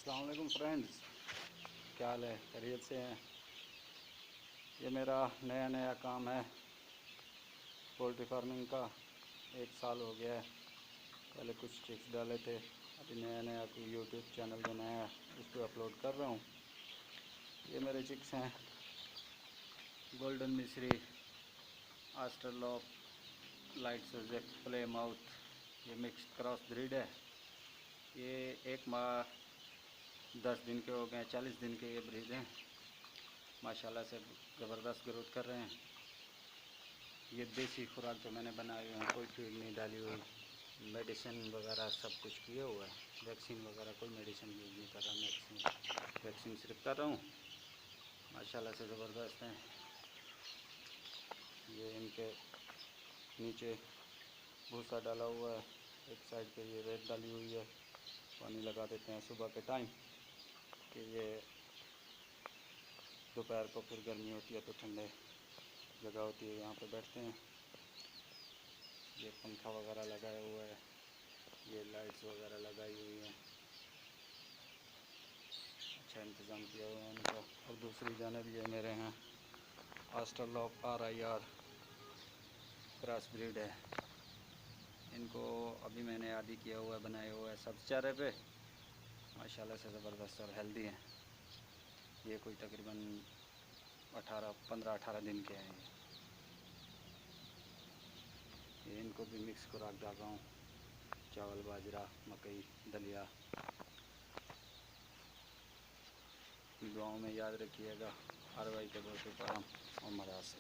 अस्सलाम वालेकुम फ्रेंड्स, क्या हाल है? खैरियत से हैं? ये मेरा नया काम है पोल्ट्री फार्मिंग का। 1 साल हो गया है। पहले कुछ चिक्स डाले थे, अभी नया कोई यूट्यूब चैनल बनाया है, उस पर अपलोड कर रहा हूँ। ये मेरे चिक्स हैं गोल्डन मिस्री, आस्ट्रलॉप, लाइट सुजेक, प्ले माउथ। ये मिक्स्ड क्रॉस ब्रीड है। ये 1 माह 10 दिन के हो गए, 40 दिन के ये ब्रीड हैं। माशाल्लाह से ज़बरदस्त ग्रोथ कर रहे हैं। ये देसी खुराक जो मैंने बनाई हुई है, कोई फीड नहीं डाली हुई, मेडिसिन वगैरह सब कुछ किए हुआ है। वैक्सीन वगैरह कोई मेडिसिन यूज़ नहीं कर रहा, वैक्सीन सिर्फ कर रहा हूँ। माशाल्लाह से ज़बरदस्त हैं। ये इनके नीचे भूसा डाला हुआ है, एक साइड पे ये रेत डाली हुई है। पानी लगा देते हैं सुबह के टाइम कि ये दोपहर को फिर गर्मी होती है तो ठंडे जगह होती है, यहाँ पे बैठते हैं। ये पंखा वगैरह लगाया हुआ है, ये लाइट्स वगैरह लगाई हुई हैं। अच्छा इंतज़ाम किया हुआ है उनका। और दूसरी जानब ये मेरे हैं आस्ट्रलॉप RIR क्रॉस ब्रीड है। इनको अभी मैंने आदी किया हुआ है, बनाया हुआ है सब्ज़ चारे पे। माशाल्लाह से ज़बरदस्त और हेल्दी हैं। ये कोई तकरीबन 15-18 दिन के हैं। ये इनको भी मिक्स खुराक डाल रहा हूँ, चावल, बाजरा, मकई, दलिया। दुआओं में याद रखिएगा। RY के बहुत उपरम और मदार से।